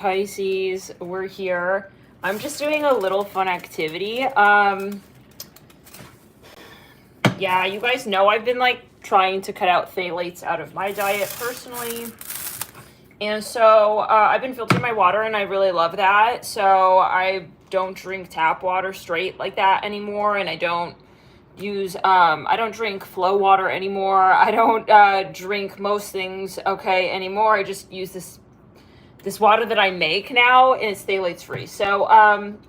Pisces, we're here. I'm just doing a little fun activity. Yeah, you guys know I've been like trying to cut out phthalates out of my diet personally. And so I've been filtering my water and I really love that. So I don't drink tap water straight like that anymore. And I don't drink flow water anymore. I don't drink most things anymore. I just use this water that I make now, and it's phthalates free. So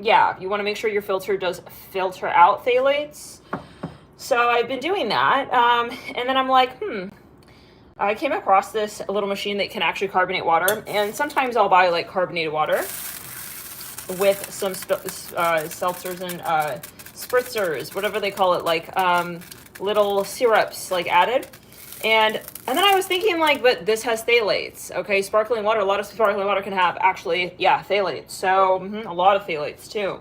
yeah, you want to make sure your filter does filter out phthalates. So I've been doing that, and then I'm like, I came across this little machine that can actually carbonate water, and sometimes I'll buy like carbonated water with some seltzers and spritzers, whatever they call it, like little syrups like added. And then I was thinking like, but this has phthalates, okay? Sparkling water, a lot of sparkling water can have actually, yeah, phthalates. So a lot of phthalates too.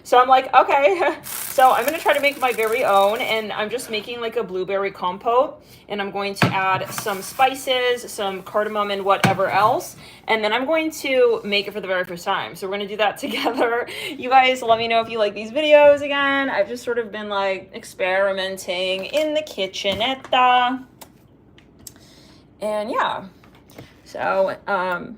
So I'm like, okay, so I'm going to try to make my very own, and I'm just making like a blueberry compote, and I'm going to add some spices, some cardamom and whatever else, and then I'm going to make it for the very first time. So we're going to do that together. You guys let me know if you like these videos again. I've just sort of been like experimenting in the kitchenetta. And yeah, so, and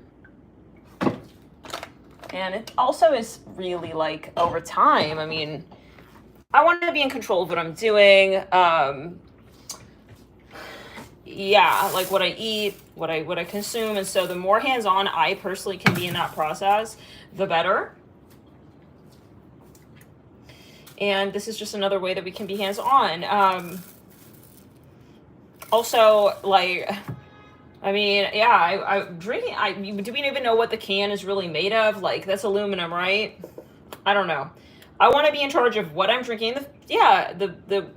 it also is really like over time, I mean, I want to be in control of what I'm doing. Yeah, like what I eat, what I consume. And so the more hands-on I personally can be in that process, the better. And this is just another way that we can be hands-on. Also, like, I mean, yeah, I'm drinking, do we even know what the can is really made of? Like, that's aluminum, right? I don't know. I want to be in charge of what I'm drinking. The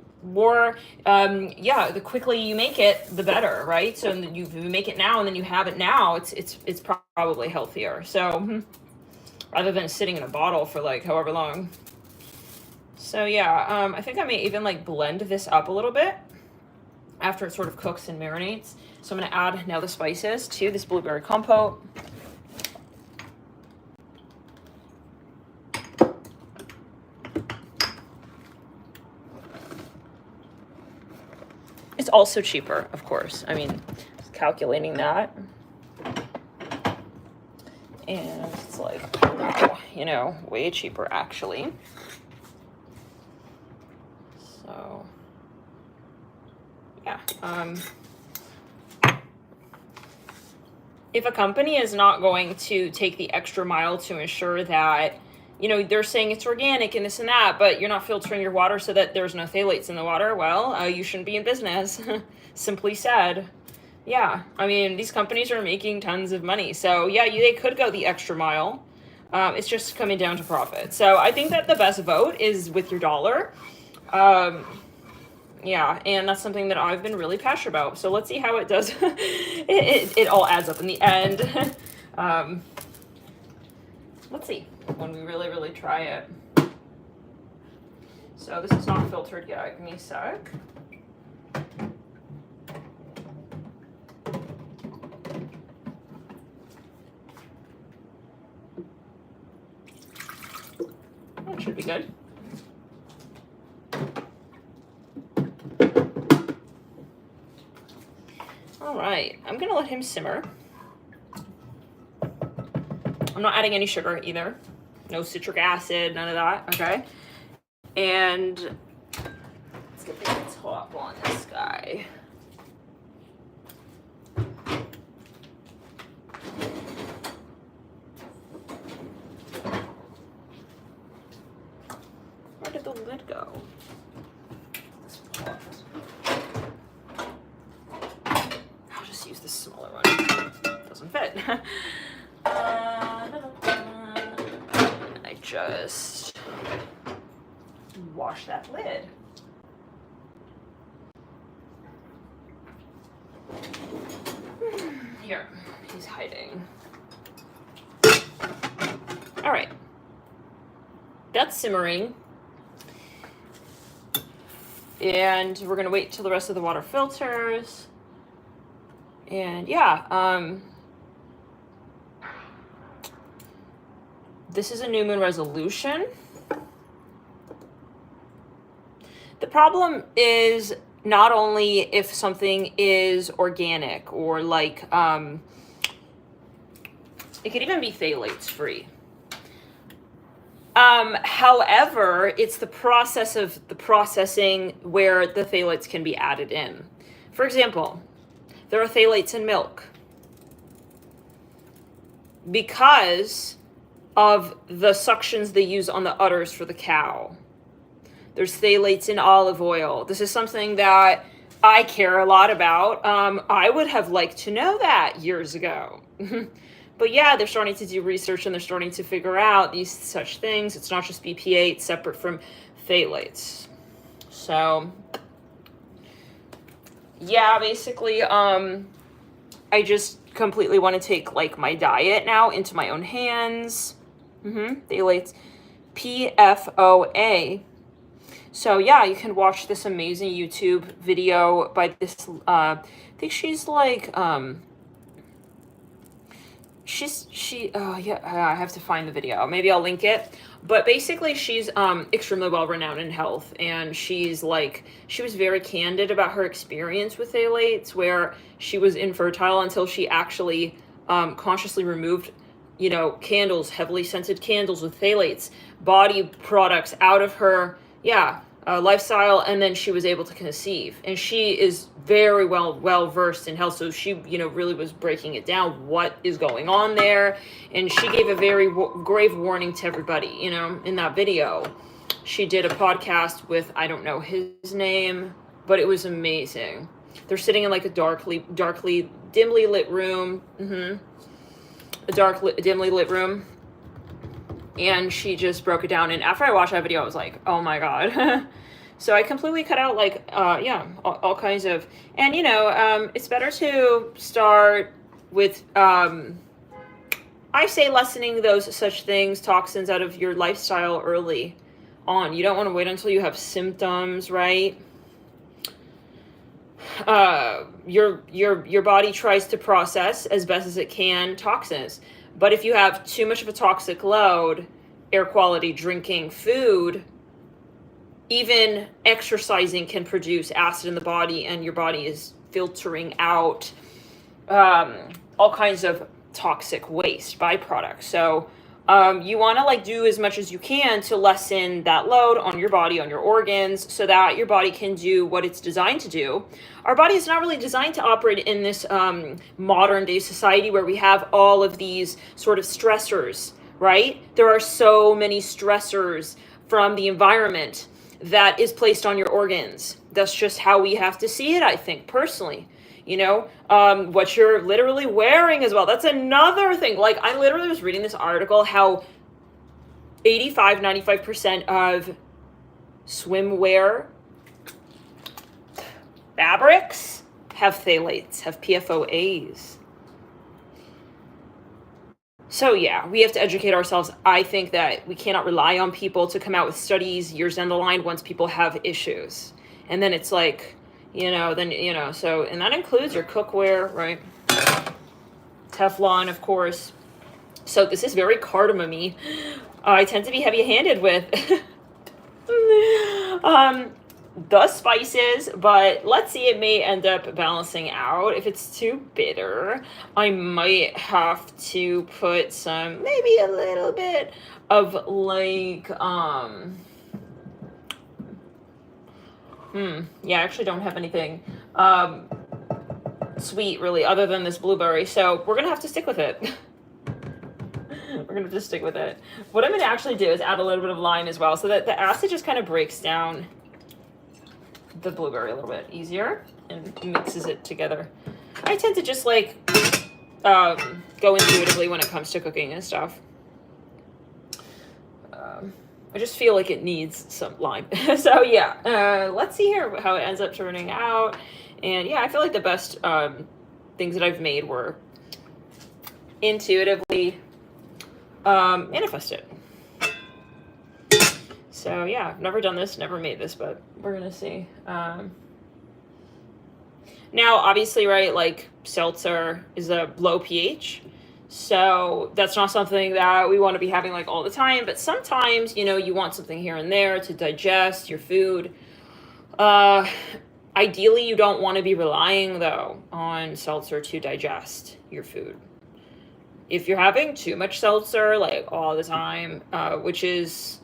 quickly you make it, the better, right? So you make it now and then you have it now, it's probably healthier. So rather than sitting in a bottle for like however long. So yeah, I think I may even like blend this up a little bit after it sort of cooks and marinates. So I'm going to add now the spices to this blueberry compote. It's also cheaper, of course. I mean, calculating that. And it's like, you know, way cheaper actually. So, yeah. If a company is not going to take the extra mile to ensure that, you know, they're saying it's organic and this and that, but you're not filtering your water so that there's no phthalates in the water, well, you shouldn't be in business. Simply said. Yeah, I mean, these companies are making tons of money. So yeah, they could go the extra mile. It's just coming down to profit. So I think that the best vote is with your dollar. Yeah, and that's something that I've been really passionate about. So let's see how it does. it all adds up in the end. Let's see when we really try it. So this is not filtered yet. Give me a sec. That should be good. All right, I'm gonna let him simmer. I'm not adding any sugar either. No citric acid, none of that, okay? And let's get the top on this guy. Where did the lid go? This pot. I'll just use the smaller one. Doesn't fit. I just wash that lid. Here, he's hiding. All right, that's simmering. And we're gonna wait till the rest of the water filters. And yeah, This is a new moon resolution. The problem is not only if something is organic or like, it could even be phthalates free. However, it's the process of the processing where the phthalates can be added in. For example, there are phthalates in milk because of the suctions they use on the udders for the cow. There's phthalates in olive oil. This is something that I care a lot about. I would have liked to know that years ago. But yeah, they're starting to do research and they're starting to figure out these such things. It's not just BPA, it's separate from phthalates. So yeah, basically, I just completely want to take like my diet now into my own hands. Phthalates, PFOA. So yeah, you can watch this amazing YouTube video by this, I think she's like, oh yeah, I have to find the video. Maybe I'll link it. But basically she's extremely well renowned in health, and she's like, she was very candid about her experience with phthalates, where she was infertile until she actually consciously removed, you know, candles, heavily scented candles with phthalates, body products out of her, lifestyle, and then she was able to conceive. And she is very well versed in health, so she, you know, really was breaking it down, what is going on there. And she gave a very grave warning to everybody, you know, in that video. She did a podcast with, I don't know his name, but it was amazing. They're sitting in like a dimly lit room, dimly lit room. And she just broke it down. And after I watched that video, I was like, oh my God. So I completely cut out like, all kinds of, and you know, it's better to start with, I say lessening those such things, toxins out of your lifestyle early on. You don't want to wait until you have symptoms, right? Your body tries to process as best as it can toxins. But if you have too much of a toxic load, air quality, drinking, food, even exercising can produce acid in the body, and your body is filtering out all kinds of toxic waste byproducts. So you want to like do as much as you can to lessen that load on your body, on your organs, so that your body can do what it's designed to do. Our body is not really designed to operate in this modern day society where we have all of these sort of stressors, right? There are so many stressors from the environment that is placed on your organs. That's just how we have to see it, I think, personally. You know, what you're literally wearing as well. That's another thing. Like, I literally was reading this article how 95% of swimwear fabrics have phthalates, have PFOAs. So yeah, we have to educate ourselves. I think that we cannot rely on people to come out with studies years down the line once people have issues. And then it's like, you know, so, and that includes your cookware, right? Teflon, of course. So this is very cardamom-y. I tend to be heavy-handed with the spices, but let's see, it may end up balancing out. If it's too bitter, I might have to put some, maybe a little bit of like, yeah, I actually don't have anything sweet really other than this blueberry, so we're gonna have to stick with it. We're gonna just stick with it. What I'm gonna actually do is add a little bit of lime as well, so that the acid just kind of breaks down the blueberry a little bit easier and mixes it together. I tend to just like go intuitively when it comes to cooking and stuff. I just feel like it needs some lime. So yeah, let's see here how it ends up turning out. And yeah, I feel like the best things that I've made were intuitively manifested. So yeah, I've never done this, never made this, but we're gonna see. Now, obviously, right, like seltzer is a low pH. So that's not something that we want to be having like all the time, but sometimes, you know, you want something here and there to digest your food. Ideally, you don't want to be relying, though, on seltzer to digest your food. If you're having too much seltzer, like, all the time, which is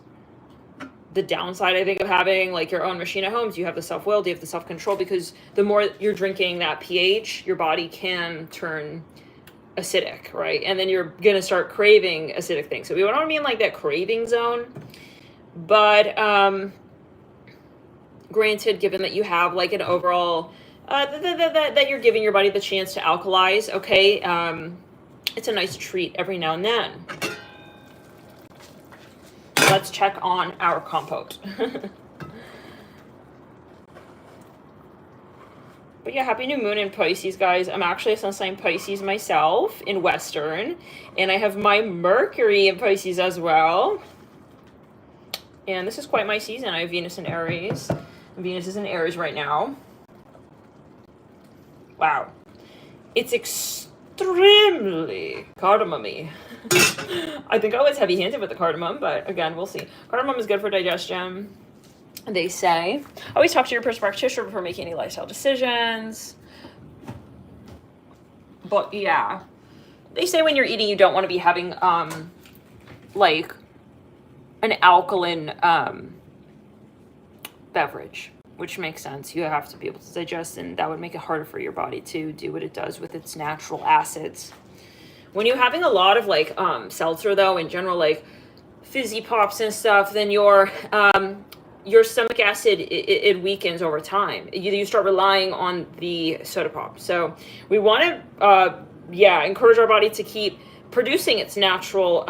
the downside, I think, of having, like, your own machine at home, is you have the self-will, you have the self-control, because the more you're drinking that pH, your body can turn acidic, right? And then you're going to start craving acidic things. So we don't want to be in, like, that craving zone. But, granted, given that you have like an overall that you're giving your body the chance to alkalize, okay, it's a nice treat every now and then. Let's check on our compote. But yeah, happy new moon in Pisces, guys. I'm actually a sun sign Pisces myself in Western, and I have my Mercury in Pisces as well. And this is quite my season. I have Venus in Aries. Venus is in Aries right now. Wow. It's extremely cardamom-y. I think I was heavy-handed with the cardamom, but again, we'll see. Cardamom is good for digestion, they say. Always talk to your personal practitioner before making any lifestyle decisions. But yeah, they say when you're eating, you don't want to be having like an alkaline beverage, which makes sense. You have to be able to digest, and that would make it harder for your body to do what it does with its natural acids. When you're having a lot of like seltzer, though, in general, like fizzy pops and stuff, then your stomach acid, it weakens over time. You start relying on the soda pop. So we want to encourage our body to keep producing its natural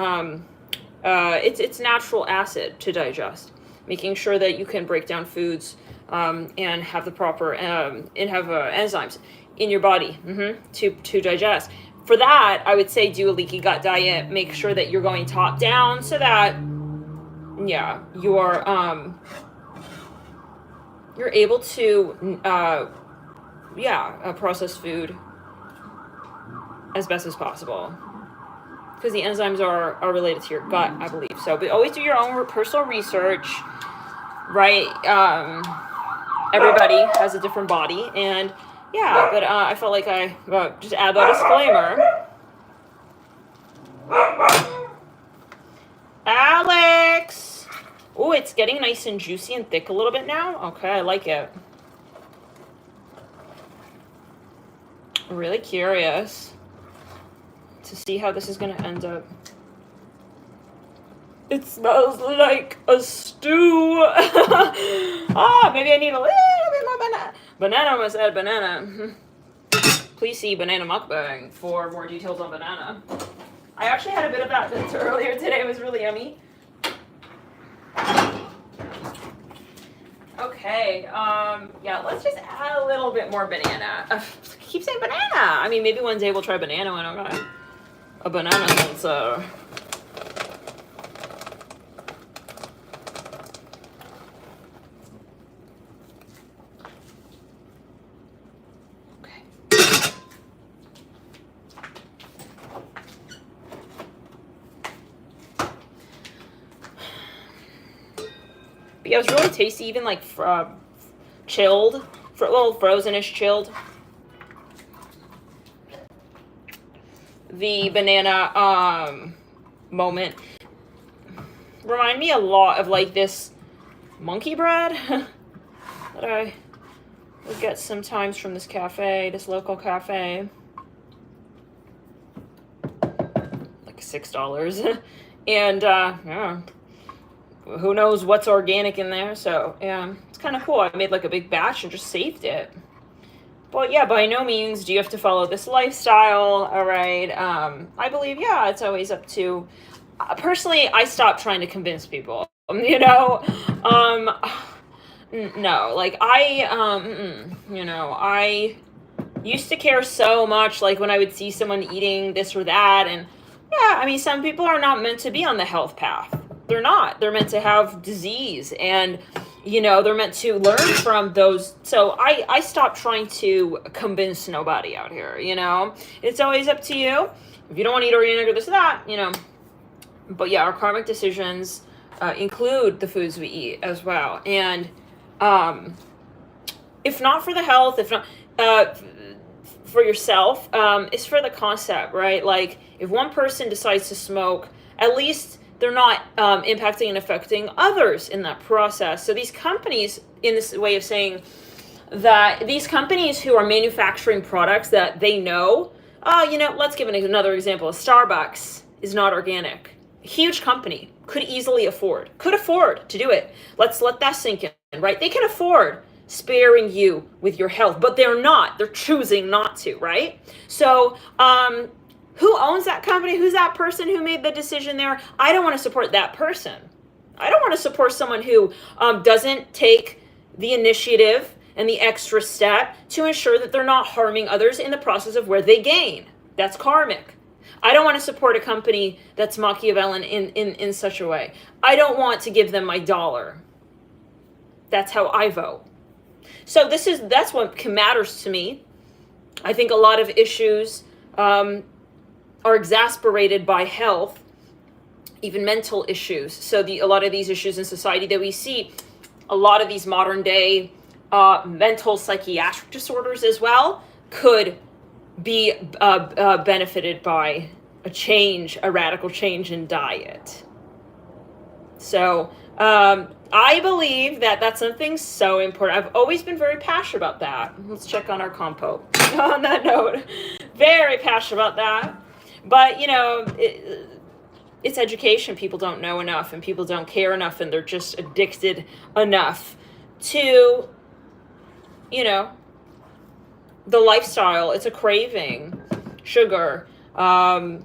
its natural acid to digest, making sure that you can break down foods and have the proper enzymes in your body to digest. For that, I would say do a leaky gut diet. Make sure that you're going top down so that you're able to process food as best as possible, because the enzymes are related to your gut, I believe. So, but always do your own personal research, right? Everybody has a different body, and yeah, but I felt like I just add that disclaimer. Alex! Oh, it's getting nice and juicy and thick a little bit now. Okay, I like it. I'm really curious to see how this is going to end up. It smells like a stew. Maybe I need a little bit more banana. Banana, I must add banana. Please see Banana Muckbang for more details on banana. I actually had a bit of that earlier today. It was really yummy. Okay, let's just add a little bit more banana. I keep saying banana. I mean, maybe one day we'll try banana when I got a banana salsa. But yeah, it was really tasty, even like chilled, frozen-ish chilled. The banana moment remind me a lot of like this monkey bread that I would get sometimes from this cafe, this local cafe. Like $6. And who knows what's organic in there. So yeah, it's kind of cool. I made like a big batch and just saved it. But yeah, by no means do you have to follow this lifestyle. All right. I believe, it's always up to, personally, I stopped trying to convince people, no, like I used to care so much, like when I would see someone eating this or that. And yeah, I mean, some people are not meant to be on the health path. They're not. They're meant to have disease. And they're meant to learn from those. So I stopped trying to convince nobody out here, It's always up to you. If you don't want to eat organic or this or that, But yeah, our karmic decisions include the foods we eat as well. And if not for the health, if not for yourself, it's for the concept, right? Like if one person decides to smoke, at least they're not impacting and affecting others in that process. So these companies, in this way of saying that these companies who are manufacturing products that they know, let's give another example. Starbucks is not organic. A huge company could afford to do it. Let's let that sink in, right? They can afford sparing you with your health, but they're choosing not to, right? So, who owns that company? Who's that person who made the decision there? I don't want to support that person. I don't want to support someone who doesn't take the initiative and the extra step to ensure that they're not harming others in the process of where they gain. That's karmic. I don't want to support a company that's Machiavellian in such a way. I don't want to give them my dollar. That's how I vote. So that's what matters to me. I think a lot of issues are exasperated by health, even mental issues. So a lot of these issues in society that we see, a lot of these modern day mental psychiatric disorders as well, could be benefited by a radical change in diet. So I believe that that's something so important. I've always been very passionate about that. Let's check on our compo. On that note, very passionate about that. But, it's education. People don't know enough, and people don't care enough, and they're just addicted enough to, the lifestyle. It's a craving, sugar, and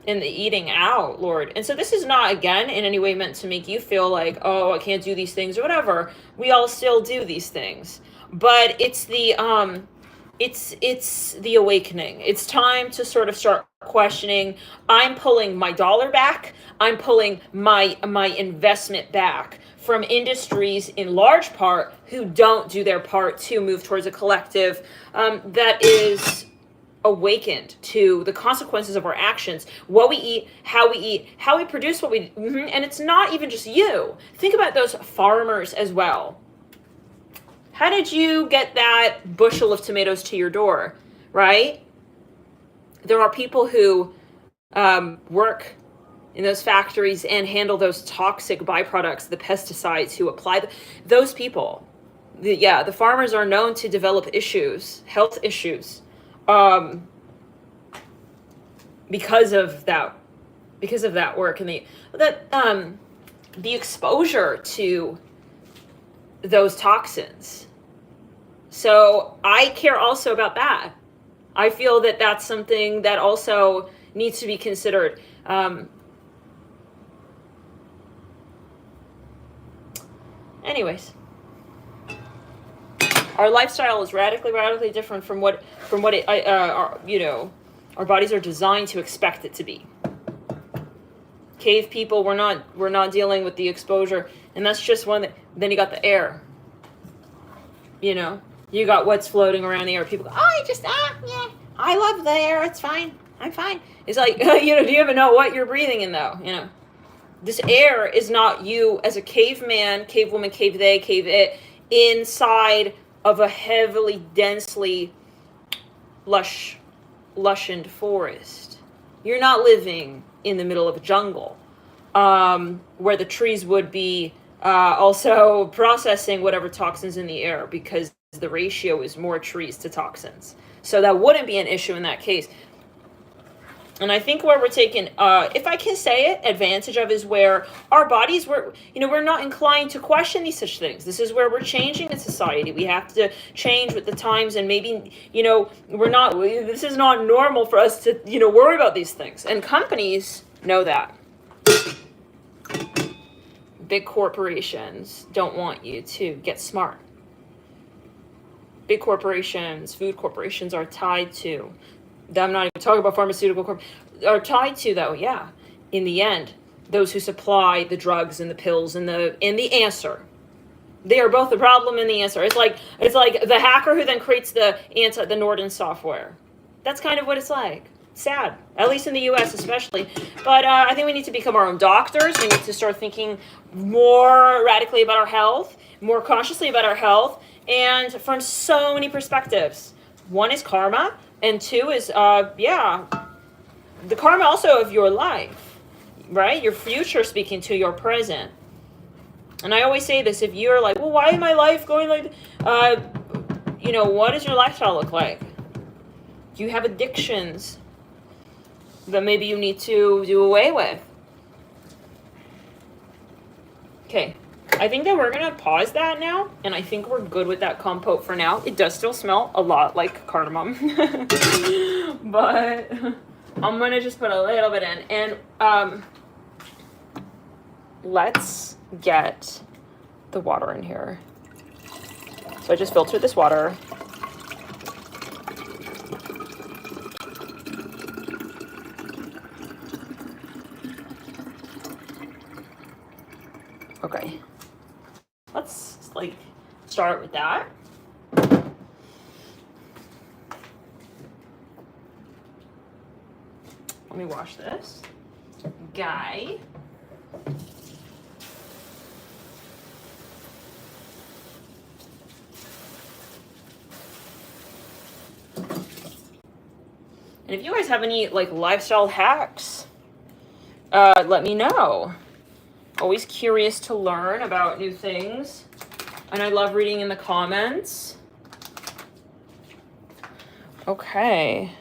the eating out, Lord. And so this is not, again, in any way meant to make you feel like, oh, I can't do these things or whatever. We all still do these things. But it's the awakening. It's time to sort of start questioning. I'm pulling my dollar back. I'm pulling my investment back from industries in large part who don't do their part to move towards a collective that is awakened to the consequences of our actions, what we eat, how we produce what we and it's not even just you. Think about those farmers as well. How did you get that bushel of tomatoes to your door, right? There are people who work in those factories and handle those toxic byproducts, the pesticides, who apply those people. The farmers are known to develop health issues, because of that work and the exposure to those toxins. So I care also about that. I feel that that's something that also needs to be considered. Anyways, our lifestyle is radically different from what our bodies are designed to expect it to be. Cave people, we're not dealing with the exposure, and that's just one. Then you got the air. You got what's floating around the air. People go, yeah, I love the air. It's fine. I'm fine. It's like, do you even know what you're breathing in though? This air is not you as a caveman, cavewoman, cave they, cave it, inside of a heavily, densely lushened forest. You're not living in the middle of a jungle, where the trees would be also processing whatever toxins in the air, because the ratio is more trees to toxins. So that wouldn't be an issue in that case. And I think where we're taking, if I can say it, advantage of is where our bodies, we're not inclined to question these such things. This is where we're changing in society. We have to change with the times, and maybe, this is not normal for us to, worry about these things. And companies know that. Big corporations don't want you to get smart. Big corporations, food corporations are tied to, I'm not even talking about pharmaceutical corporations, are tied to, though, in the end, those who supply the drugs and the pills and the answer. They are both the problem and the answer. It's like the hacker who then creates the Norton software. That's kind of what it's like. Sad, at least in the US especially. But I think we need to become our own doctors. We need to start thinking more radically about our health, more consciously about our health, and from so many perspectives. One is karma, and two is, the karma also of your life, right? Your future speaking to your present. And I always say this, if you're like, well, why is my life going like, what does your lifestyle look like? Do you have addictions that maybe you need to do away with? Okay, I think that we're gonna pause that now, and I think we're good with that compote for now. It does still smell a lot like cardamom, but I'm gonna just put a little bit in, and let's get the water in here. So I just filtered this water. Okay, let's start with that. Let me wash this guy. And if you guys have any lifestyle hacks, let me know. Always curious to learn about new things. And I love reading in the comments. Okay.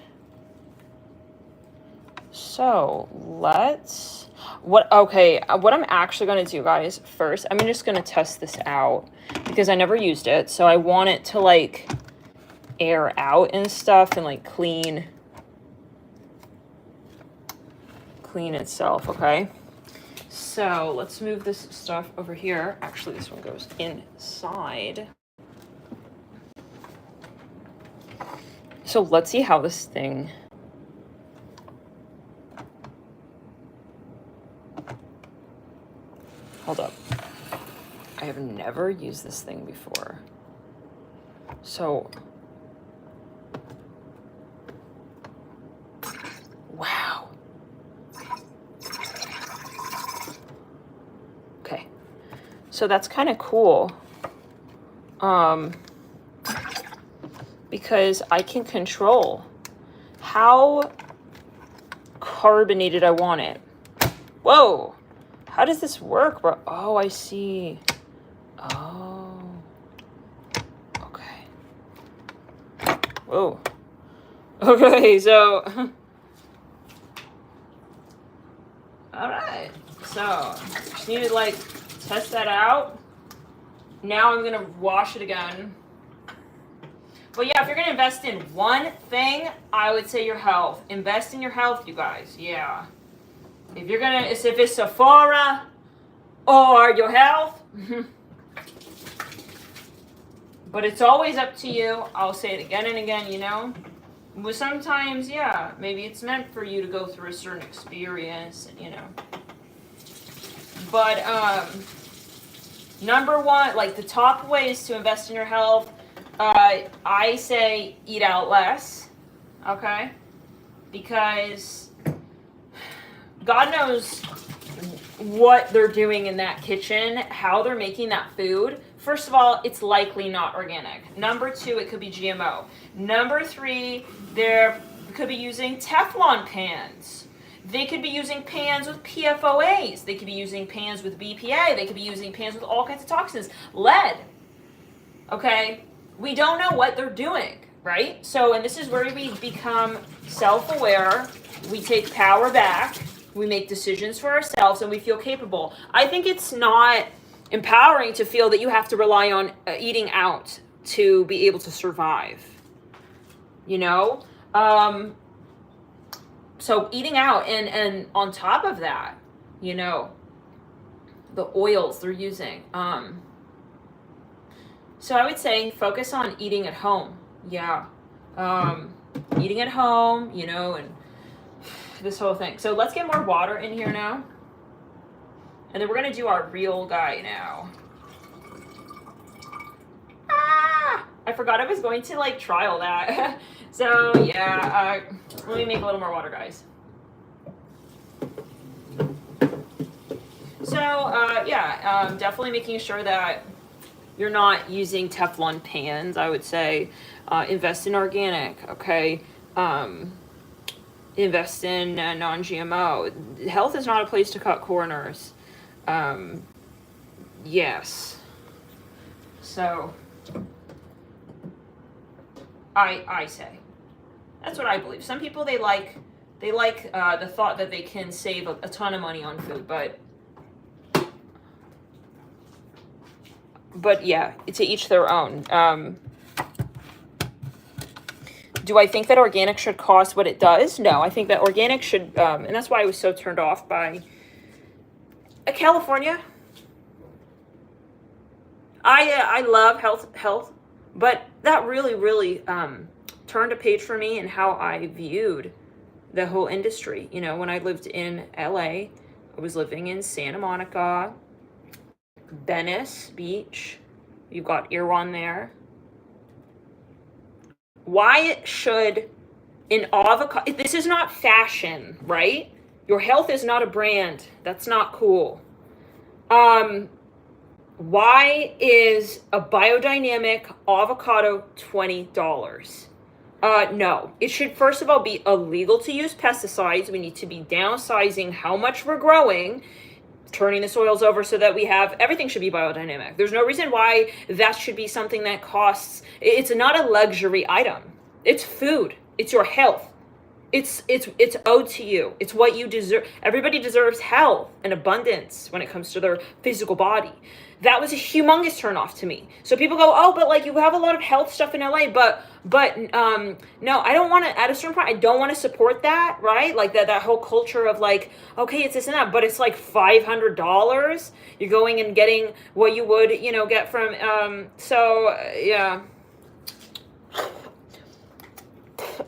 So what I'm actually going to do, guys, first, I'm just going to test this out because I never used it. So I want it to air out and stuff and clean itself, okay? So let's move this stuff over here. Actually, this one goes inside. So let's see how this thing... Hold up. I have never used this thing before. So... Wow. Okay. So that's kind of cool. Because I can control how carbonated I want it. Whoa. How does this work, bro? Oh, I see. Oh. Okay. Whoa. Okay, so... Alright. So, just need to, test that out. Now I'm going to wash it again. But yeah, if you're going to invest in one thing, I would say your health. Invest in your health, you guys. Yeah. If you're going to, if it's Sephora or your health, but it's always up to you. I'll say it again and again, But sometimes, yeah, maybe it's meant for you to go through a certain experience, But, number one, the top ways to invest in your health, I say eat out less, okay? Because God knows what they're doing in that kitchen, how they're making that food. First of all, it's likely not organic. Number two, it could be GMO. Number three, they could be using Teflon pans. They could be using pans with PFOAs. They could be using pans with BPA. They could be using pans with all kinds of toxins. Lead. Okay? We don't know what they're doing, right? So, and this is where we become self-aware. We take power back. We make decisions for ourselves, and we feel capable. I think it's not empowering to feel that you have to rely on eating out to be able to survive. So eating out, and on top of that, the oils they're using. So I would say focus on eating at home. Yeah. Eating at home, and this whole thing. So let's get more water in here now. And then we're going to do our real guy now. I forgot I was going to like try all that. So yeah, let me make a little more water, guys. So yeah, definitely making sure that you're not using Teflon pans. I would say invest in organic, okay? Invest in non-GMO. Health is not a place to cut corners. Yes. So I say that's what I believe. Some people they like the thought that they can save a ton of money on food, but yeah, to each their own. Do I think that organic should cost what it does? No, I think that organic should, and that's why I was so turned off by California. I love health, but that really turned a page for me in how I viewed the whole industry. You know, when I lived in LA, I was living in Santa Monica, Venice Beach. You've got Irwan there. Why should an avocado, this is not fashion, right? Your health is not a brand. That's not cool. Why is a biodynamic avocado $20? No, it should first of all be illegal to use pesticides. We need to be downsizing how much we're growing, turning the soils over so that we have, everything should be biodynamic. There's no reason why that should be something that costs, it's not a luxury item. It's food. It's your health. It's owed to you. It's what you deserve. Everybody deserves health and abundance when it comes to their physical body. That was a humongous turnoff to me. So people go, oh, but like you have a lot of health stuff in LA, but no, I don't want to, at a certain point, I don't want to support that, right? Like that whole culture of like, okay, it's this and that, but it's like $500. You're going and getting what you would, get from, yeah.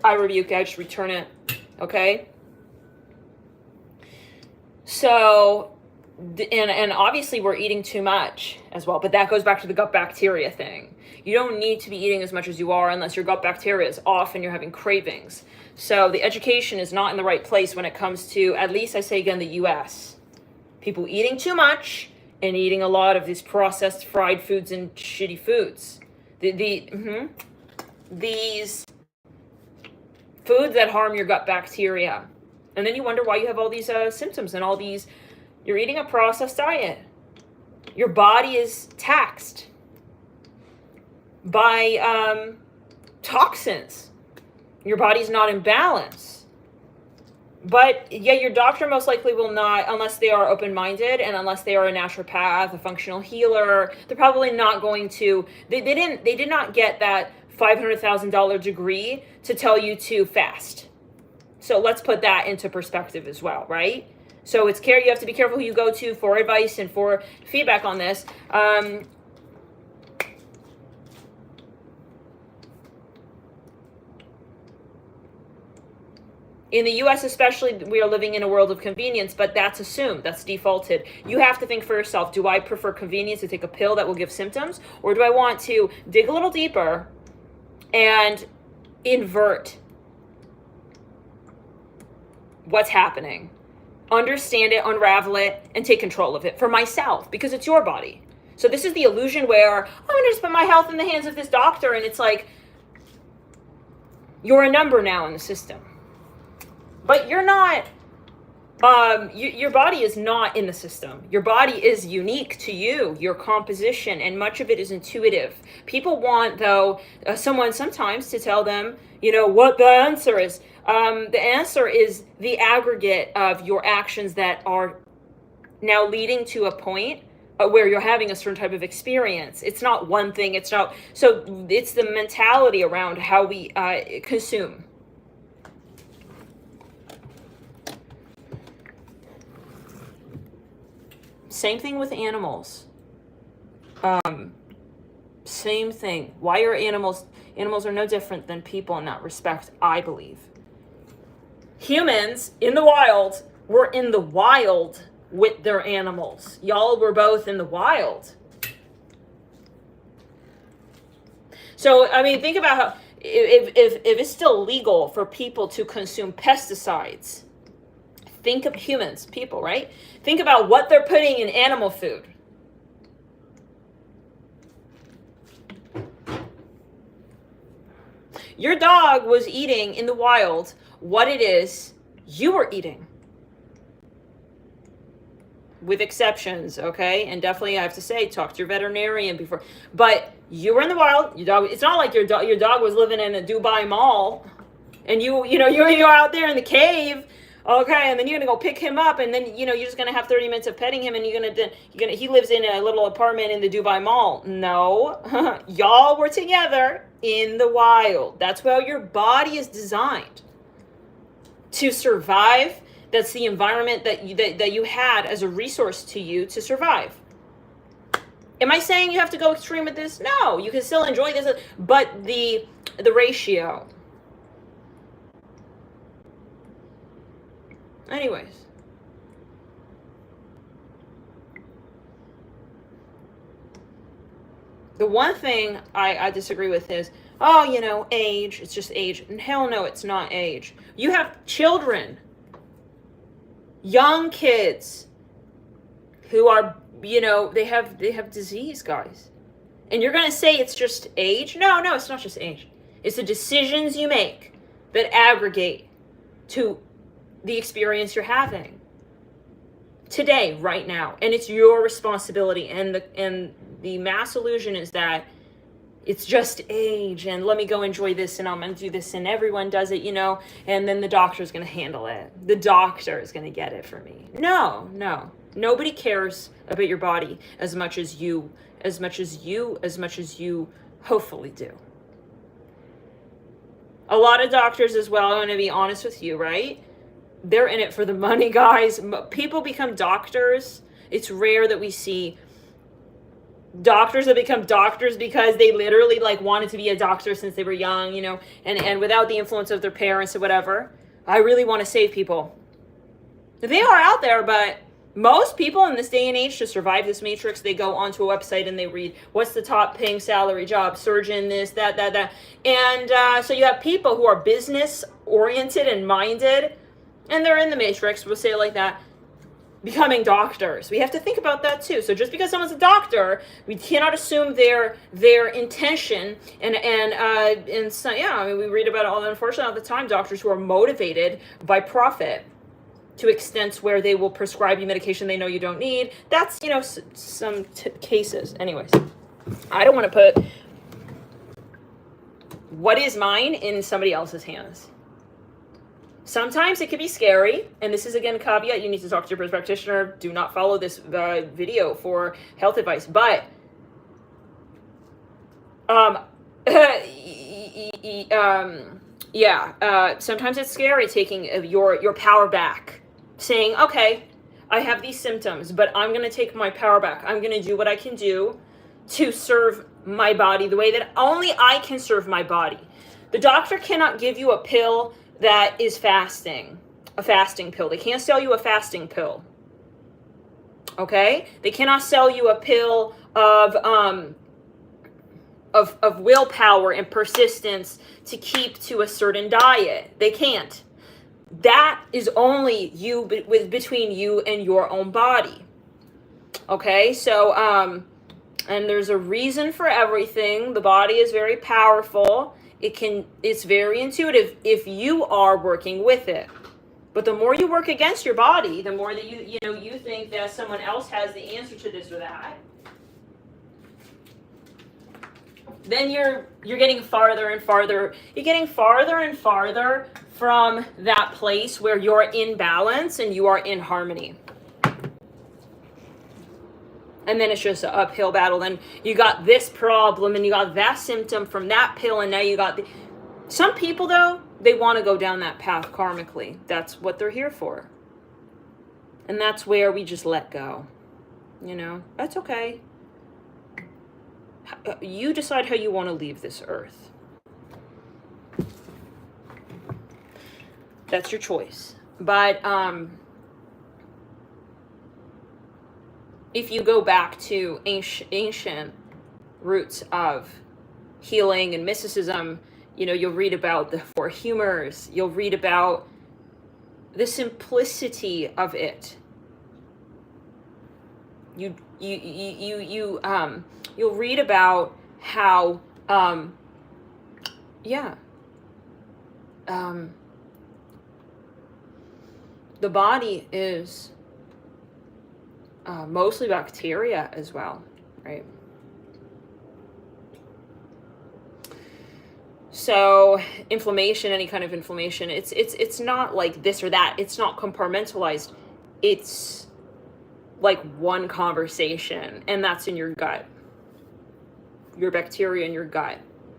I rebuke, I just return it, okay? So, and obviously we're eating too much as well, but that goes back to the gut bacteria thing. You don't need to be eating as much as you are unless your gut bacteria is off and you're having cravings. So the education is not in the right place when it comes to, at least I say again, the US. People eating too much and eating a lot of these processed fried foods and shitty foods. These foods that harm your gut bacteria. And then you wonder why you have all these symptoms and all these, you're eating a processed diet. Your body is taxed by toxins. Your body's not in balance. But yeah, your doctor most likely will not, unless they are open-minded and unless they are a naturopath, a functional healer, they're probably not going to, they did not get that $500,000 degree to tell you to fast. So let's put that into perspective as well, right? So you have to be careful who you go to for advice and for feedback on this. In the US especially, we are living in a world of convenience, but that's assumed, that's defaulted. You have to think for yourself, do I prefer convenience to take a pill that will give symptoms? Or do I want to dig a little deeper and invert what's happening? Understand it, unravel it, and take control of it for myself, because it's your body. So this is the illusion where, I'm going to just put my health in the hands of this doctor, and it's like, you're a number now in the system. But you're not, your body is not in the system. Your body is unique to you, your composition, and much of it is intuitive. People want, though, someone sometimes to tell them, what the answer is. The answer is the aggregate of your actions that are now leading to a point where you're having a certain type of experience. It's not one thing. So it's the mentality around how we consume. Same thing with animals. Same thing. Why are animals are no different than people in that respect, I believe. Humans in the wild were in the wild with their animals. Y'all were both in the wild. So, I mean, think about how, if it's still legal for people to consume pesticides, think of humans, people, right? Think about what they're putting in animal food. Your dog was eating in the wild what it is you were eating. With exceptions, okay? And definitely, I have to say, talk to your veterinarian before. But you were in the wild. Your dog. It's not like your dog was living in a Dubai mall, and you're out there in the cave, okay? And then you're gonna go pick him up, and then you're just gonna have 30 minutes of petting him, and he lives in a little apartment in the Dubai mall. No, y'all were together in the wild. That's how your body is designed to survive. That's the environment that you had as a resource to you to survive. Am I saying you have to go extreme with this? No, you can still enjoy this, but the ratio. Anyways. The one thing I disagree with is, age, it's just age. And hell no, it's not age. You have children, young kids who are, they have disease, guys. And you're going to say it's just age? No, it's not just age. It's the decisions you make that aggregate to the experience you're having today, right now. And it's your responsibility. And the mass illusion is that it's just age, and let me go enjoy this, and I'm going to do this, and everyone does it, and then the doctor's going to handle it. The doctor is going to get it for me. No. Nobody cares about your body as much as you hopefully do. A lot of doctors as well, I'm going to be honest with you, right? They're in it for the money, guys. People become doctors. It's rare that we see doctors that become doctors because they literally wanted to be a doctor since they were young, and without the influence of their parents or whatever. I really want to save people. They are out there, but most people in this day and age, to survive this matrix, they go onto a website and they read what's the top paying salary job, surgeon, this, that. And so you have people who are business oriented and minded, and they're in the matrix, we'll say it like that, becoming doctors. We have to think about that too. So just because someone's a doctor, we cannot assume their intention and so, we read about it all, unfortunately, all the time, doctors who are motivated by profit to extents where they will prescribe you medication they know you don't need. That's, some cases. Anyways, I don't want to put what is mine in somebody else's hands. Sometimes it could be scary, and this is, again, a caveat. You need to talk to your practitioner. Do not follow this video for health advice. But sometimes it's scary taking your power back, saying, okay, I have these symptoms, but I'm going to take my power back. I'm going to do what I can do to serve my body the way that only I can serve my body. The doctor cannot give you a pill that is fasting, a fasting pill. They can't sell you a fasting pill. Okay? They cannot sell you a pill of willpower and persistence to keep to a certain diet. They can't. That is only between you and your own body. Okay? So, and there's a reason for everything. The body is very powerful. It's very intuitive if you are working with it. But the more you work against your body, the more that you think that someone else has the answer to this or that, then you're getting farther and farther. You're getting farther and farther from that place where you're in balance and you are in harmony. And then it's just an uphill battle. Then you got this problem and you got that symptom from that pill, and now you got some people, though, they want to go down that path karmically. That's what they're here for. And that's where we just let go. That's okay. You decide how you want to leave this earth. That's your choice. But if you go back to ancient roots of healing and mysticism, you know, you'll read about the four humors. You'll read about the simplicity of it. You'll read about how, the body is mostly bacteria as well, right? So inflammation, any kind of inflammation, it's not like this or that. It's not compartmentalized. It's like one conversation, and that's in your gut. Your bacteria in your gut.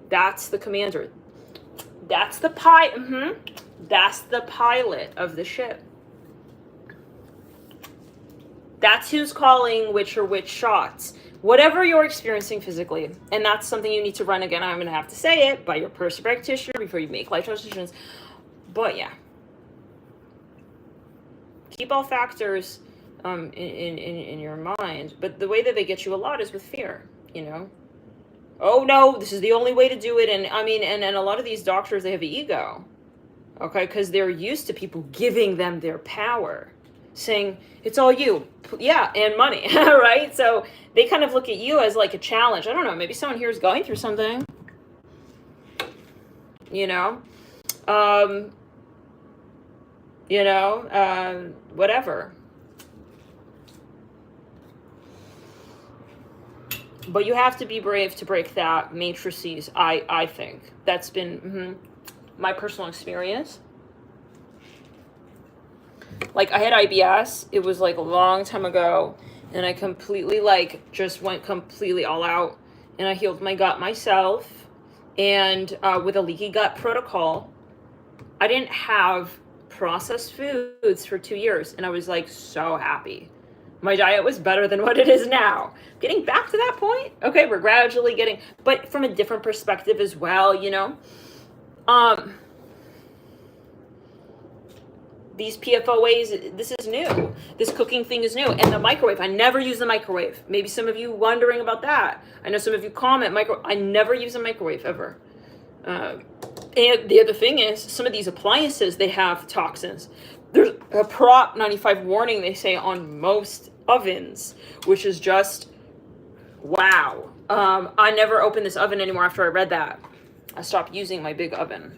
That's the commander. That's the That's the pilot of the ship. That's who's calling which or which shots. Whatever you're experiencing physically, and that's something you need to run again. I'm going to have to say it by your personal practitioner before you make life decisions. But yeah, keep all factors in your mind. But the way that they get you a lot is with fear. You know, oh no, this is the only way to do it. And I mean, and a lot of these doctors, they have ego, okay, because they're used to people giving them their power, saying it's all you, yeah, and money, right? So they kind of look at you as like a challenge. I don't know, maybe someone here is going through something, you know, whatever. But you have to be brave to break that matrices. I think that's been my personal experience. Like, I had IBS. It was like a long time ago, and I completely just went completely all out, and I healed my gut myself, and with a leaky gut protocol. I didn't have processed foods for 2 years, and I was like so happy. My diet was better than what it is now. Getting back to that point. Okay, we're gradually getting, but from a different perspective as well, you know. These PFOAs, this is new. This cooking thing is new. And the microwave, I never use the microwave. Maybe some of you wondering about that. I know some of you comment, I never use a microwave ever. And the other thing is, some of these appliances, they have toxins. There's a Prop 95 warning, they say, on most ovens, which is just, wow. I never open this oven anymore after I read that. I stopped using my big oven.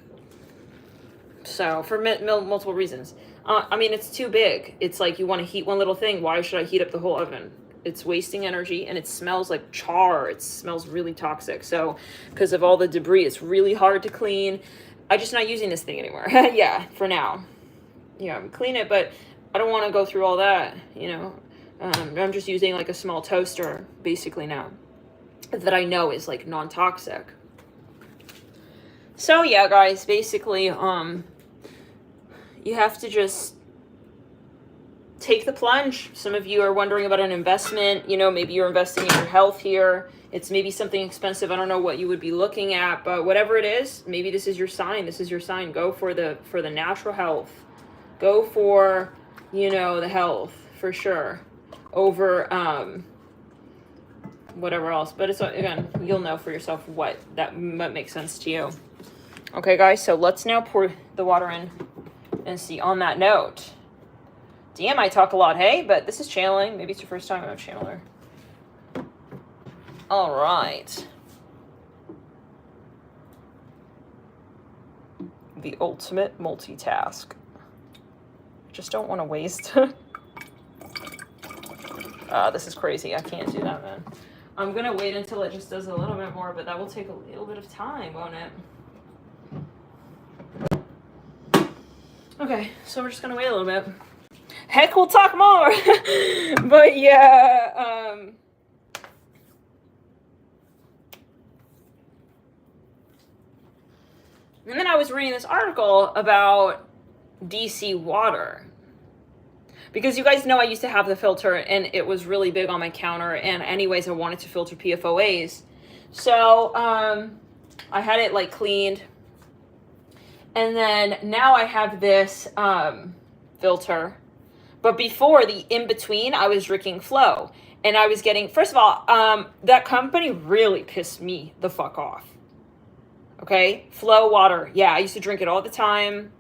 So, for multiple reasons. I mean, it's too big. It's like, you want to heat one little thing. Why should I heat up the whole oven? It's wasting energy, and it smells like char. It smells really toxic. So, because of all the debris, it's really hard to clean. I'm just not using this thing anymore. Yeah, for now. Yeah, clean it, but I don't want to go through all that, you know. I'm just using like a small toaster, basically, now. That I know is like non-toxic. So, yeah, guys, basically, you have to just take the plunge. Some of you are wondering about an investment. You know, maybe you're investing in your health here. It's maybe something expensive. I don't know what you would be looking at, but whatever it is, maybe this is your sign. This is your sign. Go for the natural health. Go for, you know, the health for sure over whatever else. But it's, again, you'll know for yourself what makes sense to you. Okay, guys, so let's now pour the water in and see. On that note, damn, I talk a lot, hey, but this is channeling. Maybe it's your first time I'm a channeler. All right. The ultimate multitask. Just don't want to waste. This is crazy. I can't do that, man. I'm going to wait until it just does a little bit more, but that will take a little bit of time, won't it? Okay, so we're just going to wait a little bit. Heck, we'll talk more. But yeah, and then I was reading this article about DC water. Because you guys know I used to have the filter, and it was really big on my counter, and anyways, I wanted to filter PFOAs. So, I had it like cleaned. And then now I have this filter. But before, the in-between, I was drinking Flow. And I was getting, first of all, that company really pissed me the fuck off. Okay, Flow water. Yeah, I used to drink it all the time.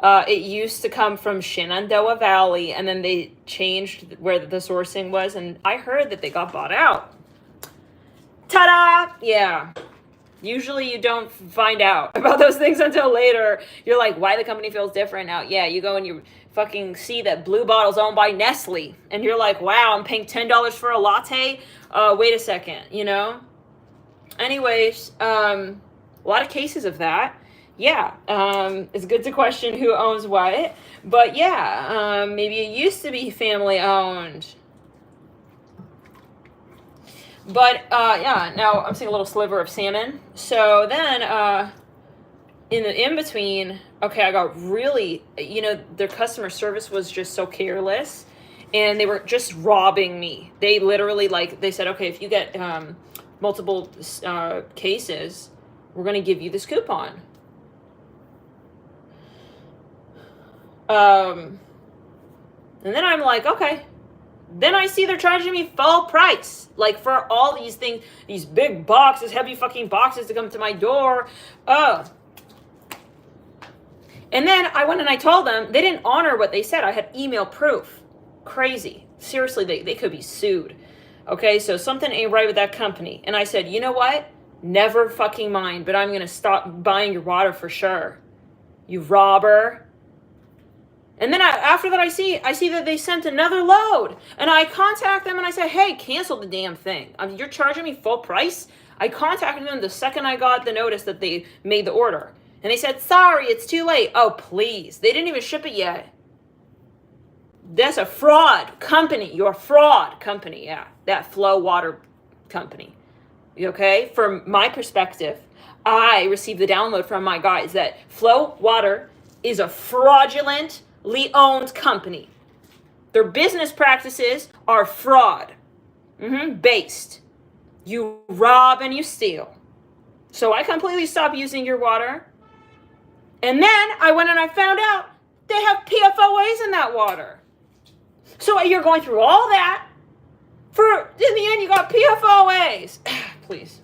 It used to come from Shenandoah Valley, and then they changed where the sourcing was, and I heard that they got bought out. Ta-da! Yeah. Usually you don't find out about those things until later. You're like, why the company feels different now? Yeah, you go and you fucking see that Blue Bottle's owned by Nestle, and you're like, wow, I'm paying $10 for a latte? Wait a second, you know? Anyways, a lot of cases of that. Yeah, it's good to question who owns what, but yeah, maybe it used to be family owned. But yeah, now I'm seeing a little sliver of salmon. So then in the in-between, okay, I got really, you know, their customer service was just so careless, and they were just robbing me. They literally, like, they said, okay, if you get multiple cases, we're going to give you this coupon. And then I'm like, okay. Then I see they're charging me full price, like, for all these things, these big boxes, heavy fucking boxes to come to my door. And then I went and I told them they didn't honor what they said. I had email proof. Crazy. Seriously, they could be sued. Okay, so something ain't right with that company. And I said, you know what? Never fucking mind, but I'm going to stop buying your water for sure. You robber. And then after that, I see that they sent another load. And I contact them and I say, hey, cancel the damn thing. You're charging me full price? I contacted them the second I got the notice that they made the order. And they said, sorry, it's too late. Oh, please. They didn't even ship it yet. That's a fraud company. You're a fraud company. Yeah, that Flow water company. Okay? From my perspective, I received the download from my guys that Flow water is a fraudulent owned company. Their business practices are fraud based. You rob and you steal. So I completely stopped using your water. And then I went and I found out they have PFOAs in that water. So you're going through all that for, in the end, you got PFOAs. Please.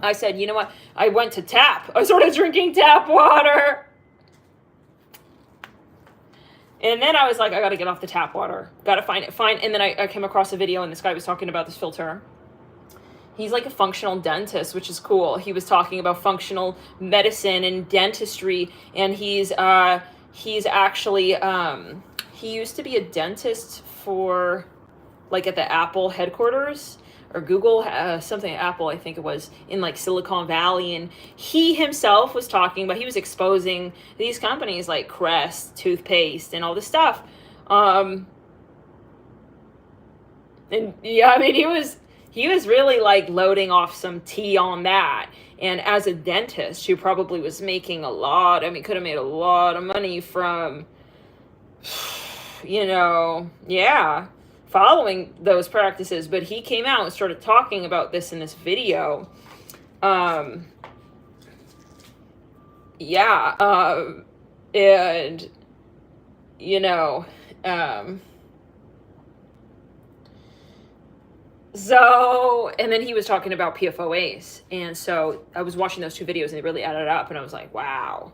I said, you know what? I went to tap. I started drinking tap water. And then I was like, I got to get off the tap water. Got to find it. And then I came across a video and this guy was talking about this filter. He's like a functional dentist, which is cool. He was talking about functional medicine and dentistry. And he's actually, he used to be a dentist for, like, at the Apple headquarters. Or Google, something Apple, I think it was, in like Silicon Valley. And he himself was talking about, he was exposing these companies like Crest, toothpaste, and all this stuff. And yeah, I mean, he was really like loading off some tea on that. And as a dentist, who probably was making could have made a lot of money from, you know, yeah, following those practices. But he came out and started talking about this in this video. And you know, so, and then he was talking about PFOAs. And so I was watching those two videos and they really added up, and I was like, wow,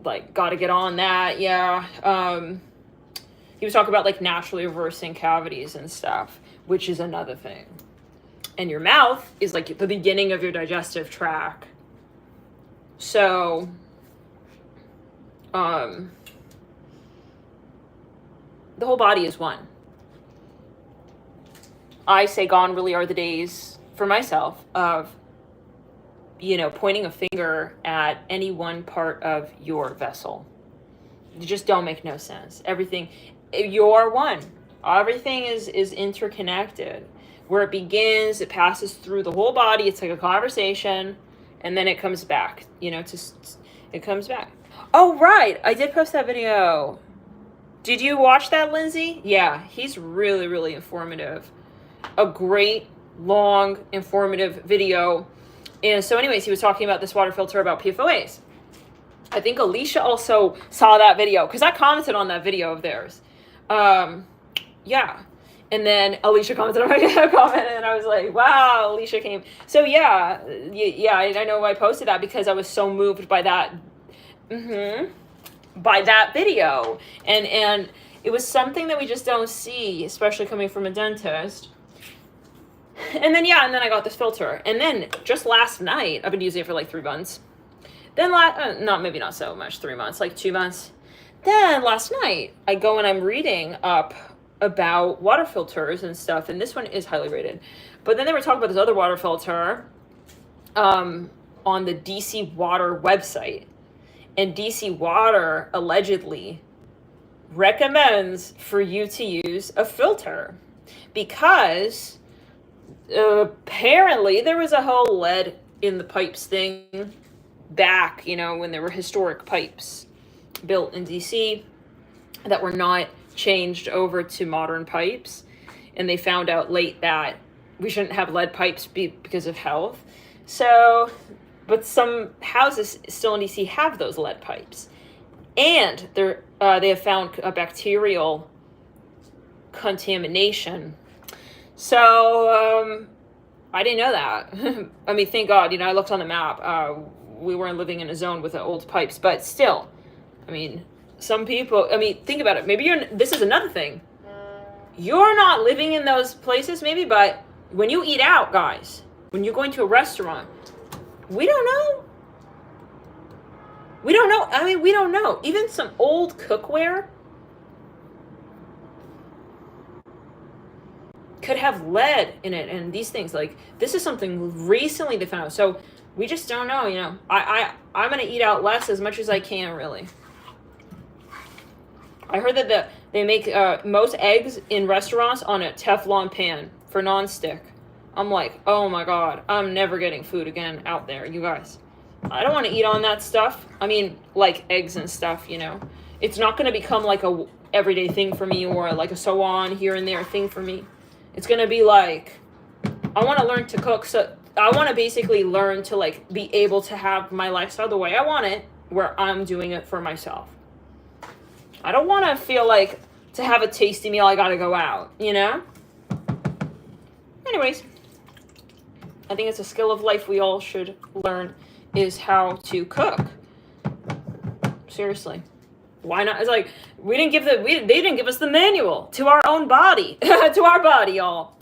like, got to get on that. Yeah. He was talking about like naturally reversing cavities and stuff, which is another thing. And your mouth is like the beginning of your digestive tract. So, the whole body is one. I say gone really are the days for myself of, you know, pointing a finger at any one part of your vessel. It just don't make no sense. Everything, you're one. Everything is interconnected. Where it begins, it passes through the whole body. It's like a conversation, and then it comes back. You know, it comes back. Oh, right. I did post that video. Did you watch that, Lindsay? Yeah, he's really, really informative. A great, long, informative video. And so anyways, he was talking about this water filter about PFOAs. I think Alicia also saw that video because I commented on that video of theirs. Yeah. And then Alicia commented on my comment, and I was like, wow, Alicia came. So yeah, I know I posted that because I was so moved by that, by that video. And it was something that we just don't see, especially coming from a dentist. And then, and then I got this filter. And then just last night, I've been using it for like 3 months. Then maybe not so much 3 months, like 2 months. Then last night, I go and I'm reading up about water filters and stuff, and this one is highly rated. But then they were talking about this other water filter on the DC Water website. And DC Water allegedly recommends for you to use a filter because apparently there was a whole lead in the pipes thing back, when there were historic pipes built in DC that were not changed over to modern pipes, and they found out late that we shouldn't have lead pipes because of health. So, but some houses still in DC have those lead pipes, and they have found a bacterial contamination. So I didn't know that. I mean, thank God, I looked on the map. We weren't living in a zone with the old pipes, but still, I mean, some people, think about it. Maybe this is another thing. You're not living in those places, maybe, but when you eat out, guys, when you're going to a restaurant, we don't know. We don't know. We don't know. Even some old cookware could have lead in it, and these things, like, this is something recently they found out. So we just don't know, I'm going to eat out less as much as I can, really. I heard that they make most eggs in restaurants on a Teflon pan for nonstick. I'm like, oh my God, I'm never getting food again out there, you guys. I don't want to eat on that stuff. Like eggs and stuff, It's not going to become like a everyday thing for me, or like a so on here and there thing for me. It's going to be like, I want to learn to cook. So I want to basically learn to like be able to have my lifestyle the way I want it, where I'm doing it for myself. I don't want to feel like to have a tasty meal, I got to go out, Anyways, I think it's a skill of life we all should learn, is how to cook. Seriously. Why not? It's like, they didn't give us the manual to our own body, to our body, y'all.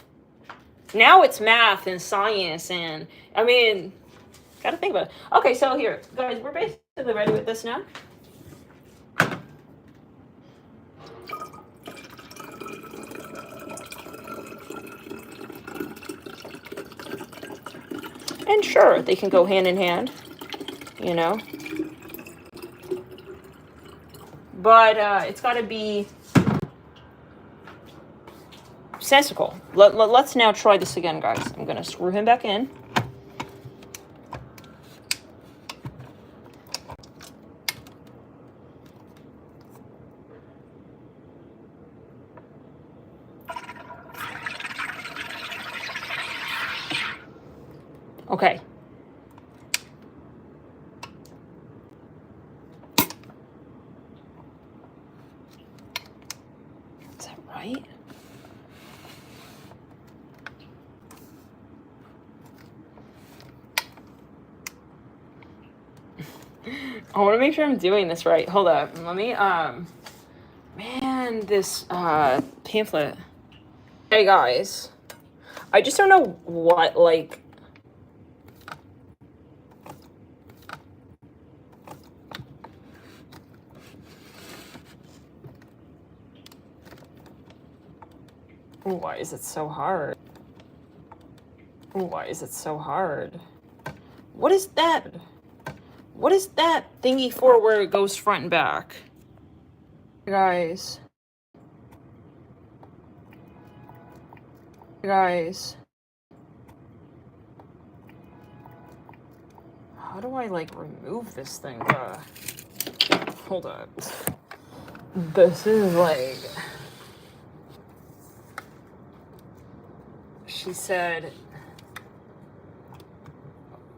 Now it's math and science, and gotta think about it. Okay, so here, guys, we're basically ready with this now. And sure, they can go hand in hand, But it's got to be sensical. Let's now try this again, guys. I'm going to screw him back in. Okay. Is that right? I want to make sure I'm doing this right. Hold up. Let me, man, this, pamphlet. Hey, guys. I just don't know what, like, why is it so hard? Why is it so hard? What is that? What is that thingy for where it goes front and back? Guys. Guys. How do I, like, remove this thing? Hold up. This is, like... She said...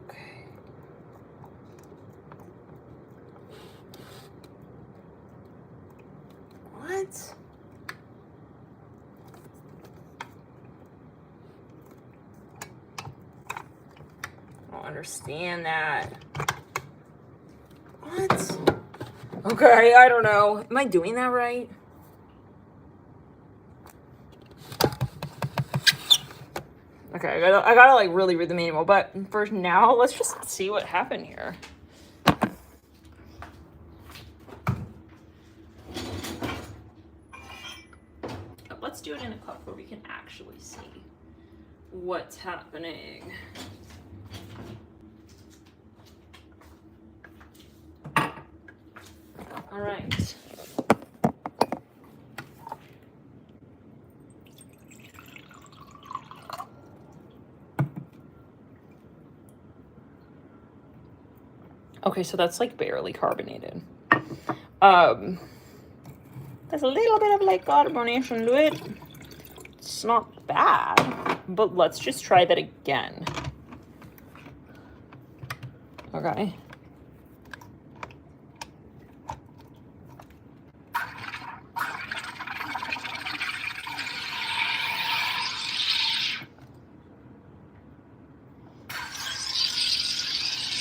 Okay. What? understand that. What? Okay, I don't know. Am I doing that right? Okay, I gotta like really read the manual, but for now, let's just see what happened here. But let's do it in a cup where we can actually see what's happening. All right. Okay, so that's like barely carbonated. There's a little bit of like carbonation to it. It's not bad, but let's just try that again. Okay.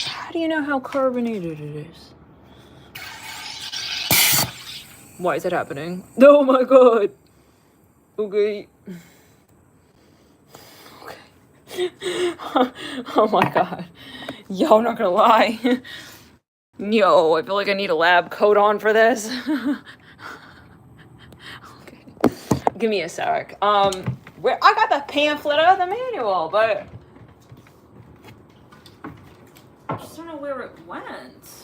How do you know how carbonated it is? Why is it happening? Oh my god. Okay. Okay. Oh my god. Yo, I'm not gonna lie. Yo, I feel like I need a lab coat on for this. Okay. Give me a sec. Where I got the pamphlet of the manual, but I just don't know where it went.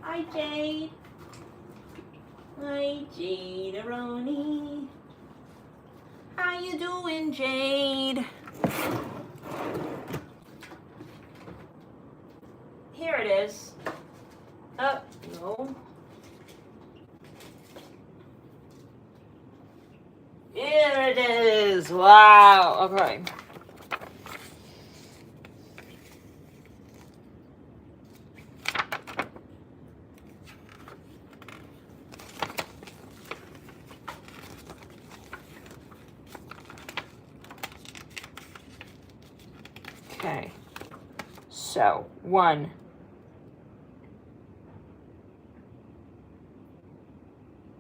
Hi, Jade. Hi, Jade Aroni. How you doing, Jade? Here it is. Oh, no. Here it is. Wow. Okay. Okay, so 1,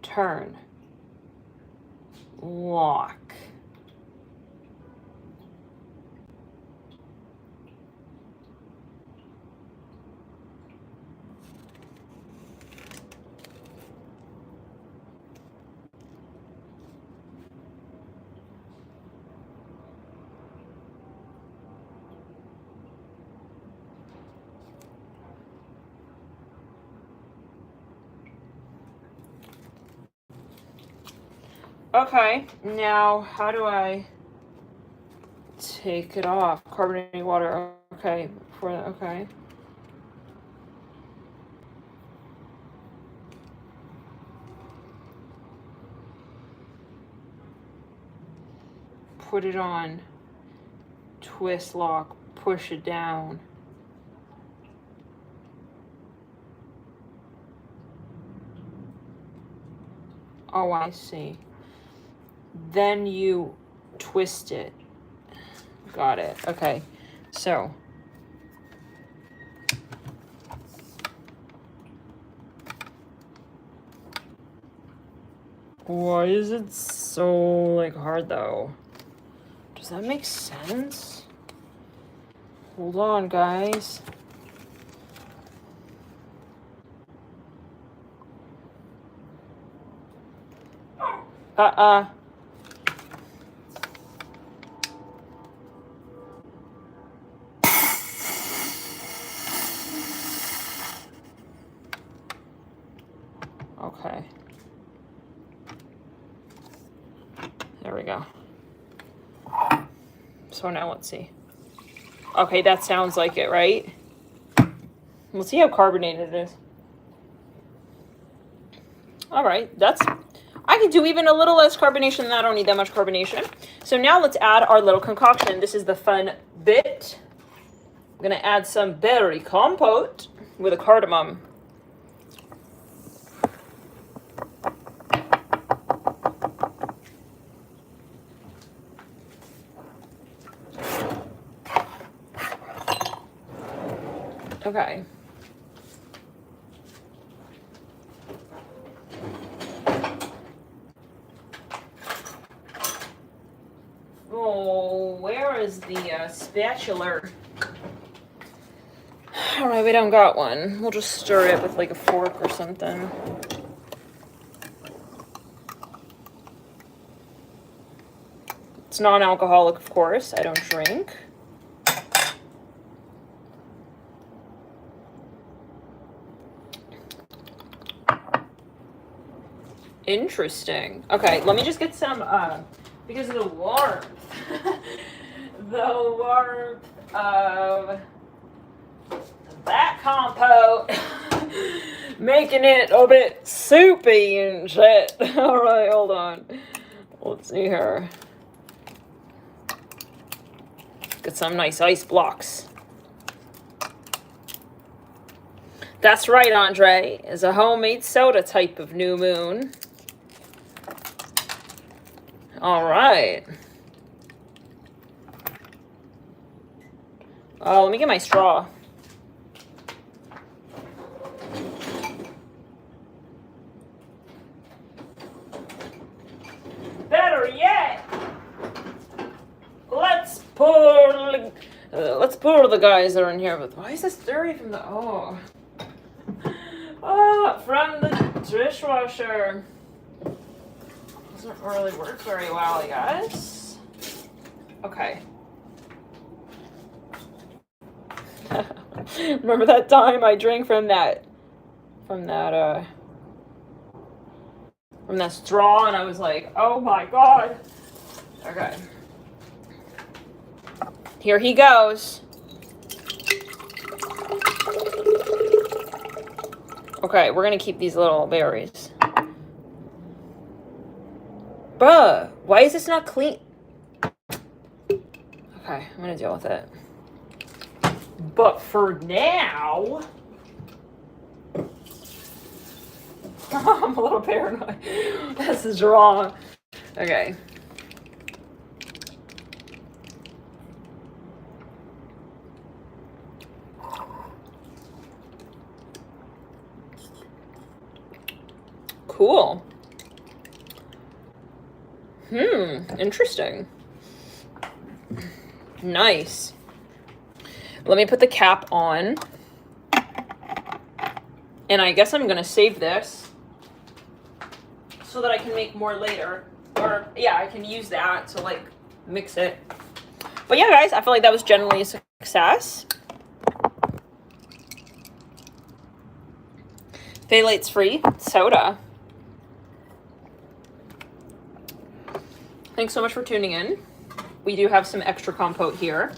turn, lock. Okay, now how do I take it off? Carbonated water. Okay, okay. Put it on. Twist, lock, push it down. Oh, I see. Then you twist it. Got it. Okay. So. Why is it so like hard though? Does that make sense? Hold on, guys. Okay. There we go. So now let's see. Okay, that sounds like it, right? Let's see how carbonated it is. All right, I can do even a little less carbonation than that. I don't need that much carbonation. So now let's add our little concoction. This is the fun bit. I'm gonna add some berry compote with a cardamom. Okay. Oh, where is the spatula? All right, we don't got one. We'll just stir it with like a fork or something. It's non-alcoholic, of course. I don't drink. Interesting. Okay, let me just get some, because of the warmth. The warmth of that compote. Making it a bit soupy and shit. Alright, hold on. Let's see here. Get some nice ice blocks. That's right, Andre. Is a homemade soda type of new moon. Alright. Oh, let me get my straw. Better yet, let's pour the guys that are in here. But why is this dirty from the from the dishwasher? Doesn't really work very well, I guess. Okay. Remember that time I drank from that straw, and I was like, oh my god. Okay. Here he goes. Okay, we're gonna keep these little berries. Bruh, why is this not clean? Okay, I'm gonna deal with it. But for now, I'm a little paranoid. This is wrong. Okay. Cool. Interesting. Nice. Let me put the cap on. And I guess I'm gonna save this so that I can make more later. Or, yeah, I can use that to, like, mix it. But yeah, guys, I feel like that was generally a success. Phthalates free soda. Thanks so much for tuning in. We do have some extra compote here.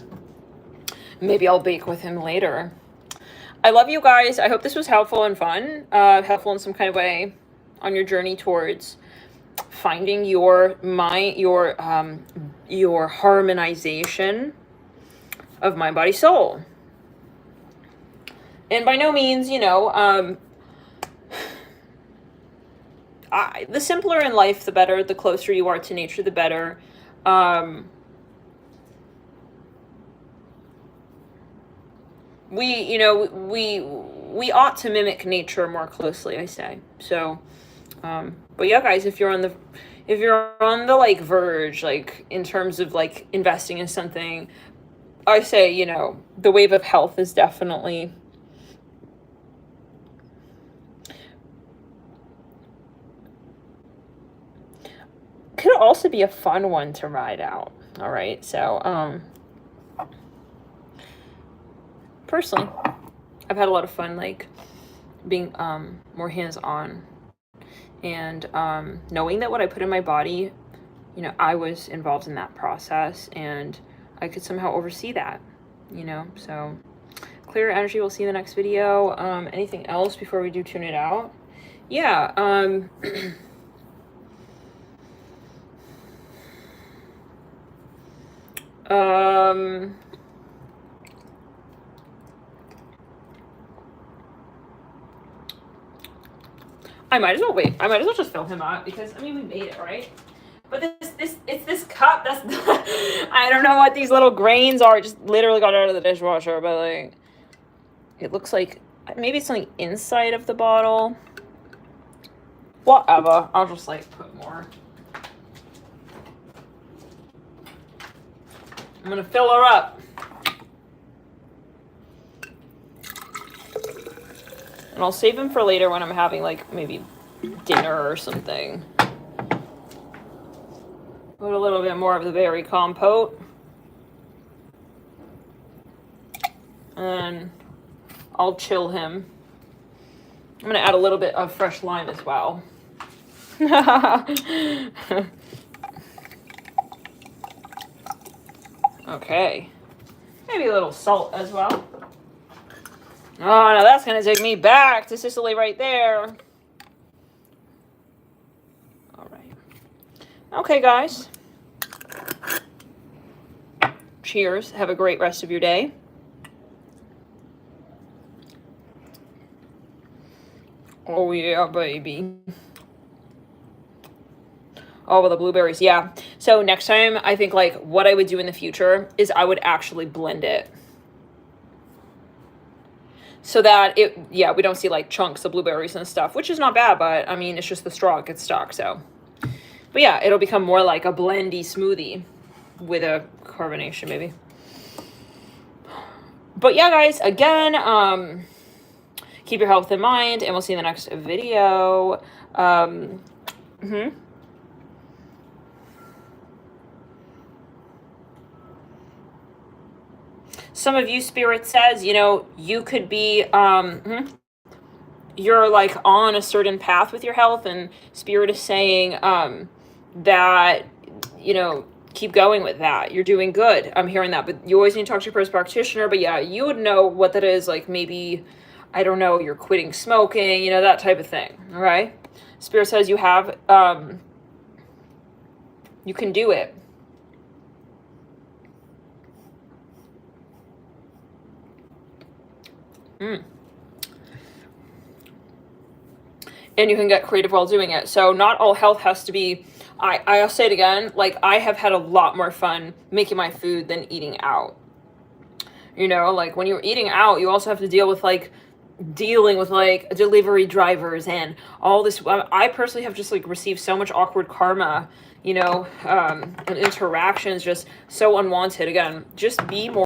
Maybe I'll bake with him later. I love you guys. I hope this was helpful and fun. Helpful in some kind of way on your journey towards finding your harmonization of mind, body, soul. And by no means, you know, the simpler in life, the better. The closer you are to nature, the better. We ought to mimic nature more closely, I say. So, but yeah, guys, if you're on the like verge, like in terms of like investing in something, I say, you know, the wave of health is definitely could also be a fun one to ride out. All right. So, personally, I've had a lot of fun, like being, more hands-on and, knowing that what I put in my body, you know, I was involved in that process and I could somehow oversee that, you know, so clear energy. We'll see you in the next video. Anything else before we do tune it out? Yeah. I might as well wait. I might as well just fill him up because, I mean, we made it, right? But it's this cup, that's, I don't know what these little grains are. It just literally got out of the dishwasher, but like, it looks like maybe it's something inside of the bottle. Whatever. I'll just like put more. I'm gonna fill her up. And I'll save them for later when I'm having like maybe dinner or something. Put a little bit more of the berry compote. And I'll chill him. I'm gonna add a little bit of fresh lime as well. Okay. Maybe a little salt as well. Oh, no, that's gonna take me back to Sicily right there. All right. Okay, guys. Cheers. Have a great rest of your day. Oh, yeah, baby. Oh, well, the blueberries, yeah. So next time, I think, like, what I would do in the future is I would actually blend it. So that yeah, we don't see, like, chunks of blueberries and stuff, which is not bad, but, I mean, it's just the straw gets stuck, so. But, yeah, it'll become more like a blendy smoothie with a carbonation, maybe. But, yeah, guys, again, keep your health in mind, and we'll see you in the next video. Some of you, Spirit says, you know, you could be, you're like on a certain path with your health, and Spirit is saying that, you know, keep going with that. You're doing good. I'm hearing that, but you always need to talk to your first practitioner. But yeah, you would know what that is. Like maybe, I don't know, you're quitting smoking, you know, that type of thing. All right. Spirit says you have, you can do it. And you can get creative while doing it. So not all health has to be, I'll say it again, like I have had a lot more fun making my food than eating out. You know, like when you're eating out, you also have to deal with like dealing with like delivery drivers and all this. I personally have just like received so much awkward karma, you know, and interactions just so unwanted. Again, just be more